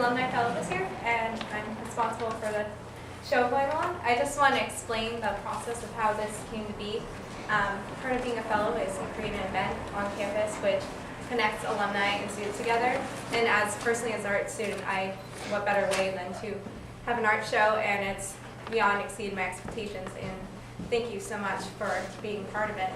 Student-Alumni Fellow this year, and I'm responsible for the show going on. I just want to explain the process of how this came to be. Part of being a fellow is to create an event on campus which connects alumni and students together. And as personally as an art student, what better way than to have an art show, and it's beyond exceeded my expectations. And thank you so much for being part of it.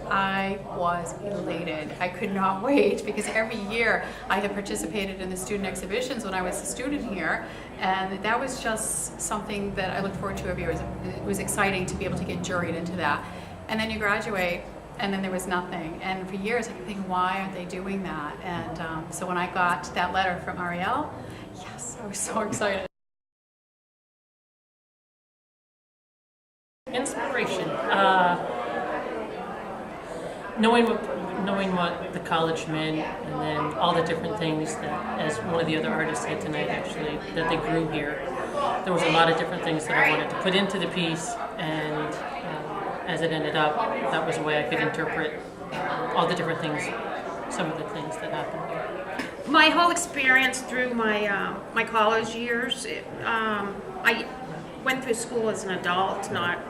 I was elated. I could not wait because every year I had participated in the student exhibitions when I was a student here, and that was just something that I looked forward to every year. It was exciting to be able to get juried into that. And then you graduate and then there was nothing. And for years I kept thinking, why aren't they doing that? And so when I got that letter from Arielle, yes, I was so excited. Inspiration. Knowing what the college meant, and then all the different things that, as one of the other artists said tonight actually, that they grew here. There was a lot of different things that I wanted to put into the piece, and as it ended up, that was a way I could interpret all the different things, some of the things that happened here. My whole experience through my my college years, I went through school as an adult, not,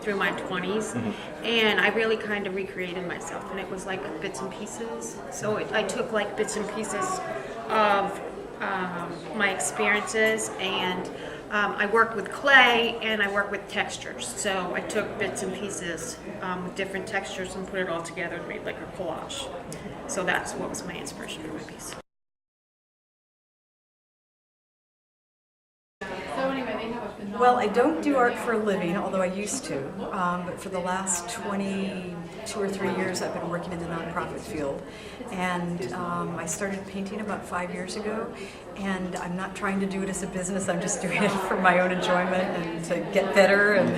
through my 20s, and I really kind of recreated myself, and it was like bits and pieces. So I took like bits and pieces of my experiences, and I worked with clay and I worked with textures. So I took bits and pieces with different textures and put it all together and made like a collage. So that's what was my inspiration for my piece. Well, I don't do art for a living, although I used to. But for the last 22 or 3 years, I've been working in the nonprofit field. And I started painting about 5 years ago. And I'm not trying to do it as a business. I'm just doing it for my own enjoyment and to get better and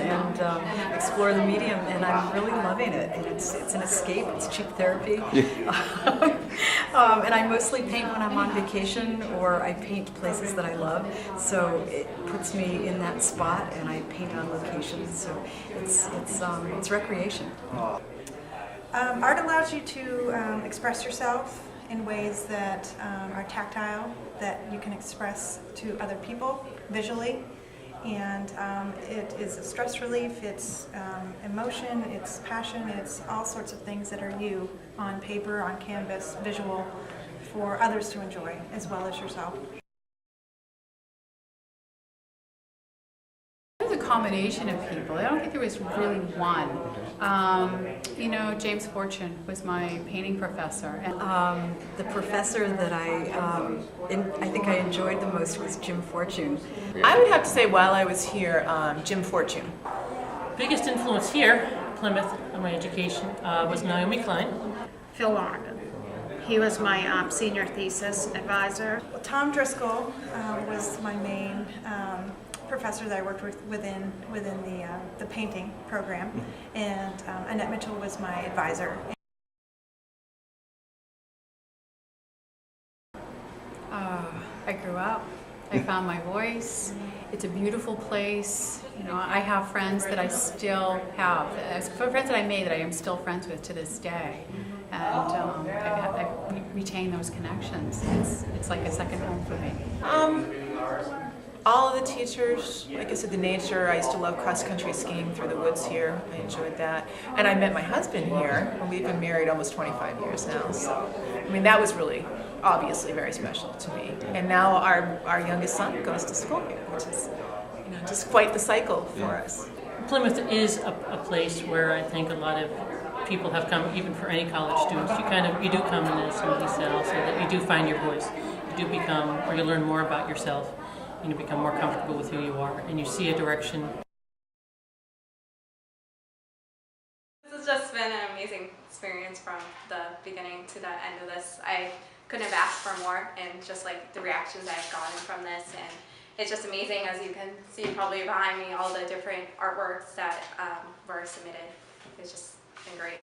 explore the medium. And I'm really loving it. And it's an escape. It's cheap therapy. And I mostly paint when I'm on vacation, or I paint places that I love. So it puts me in that spot, and I paint on locations. So it's recreation. Art allows you to express yourself in ways that are tactile, that you can express to other people visually, and it is a stress relief, it's emotion, it's passion, it's all sorts of things that are you on paper, on canvas, visual, for others to enjoy as well as yourself. A combination of people. I don't think there was really one. James Fortune was my painting professor. And the professor that I think I enjoyed the most was Jim Fortune. I would have to say, while I was here, Jim Fortune. Biggest influence here, Plymouth, on my education, was Naomi Klein. Phil Lonergan. He was my senior thesis advisor. Well, Tom Driscoll was my main professor that I worked with within the painting program, and Annette Mitchell was my advisor. I grew up. I found my voice. It's a beautiful place. I have friends that I still have. Friends that I made that I am still friends with to this day. And I retain those connections. It's like a second home for me. All of the teachers, like I said, the nature. I used to love cross-country skiing through the woods here. I enjoyed that. And I met my husband here, and we've been married almost 25 years now. So, that was really, obviously, very special to me. And now our youngest son goes to school here, which is, just quite the cycle for us. Plymouth is a place where I think a lot of people have come, even for any college students. You do come in, as somebody said also, that you do find your voice. You do become, or you learn more about yourself. You become more comfortable with who you are, and you see a direction. This has just been an amazing experience from the beginning to the end of this. I couldn't have asked for more, and just like the reactions I've gotten from this, and it's just amazing, as you can see probably behind me, all the different artworks that were submitted. It's just been great.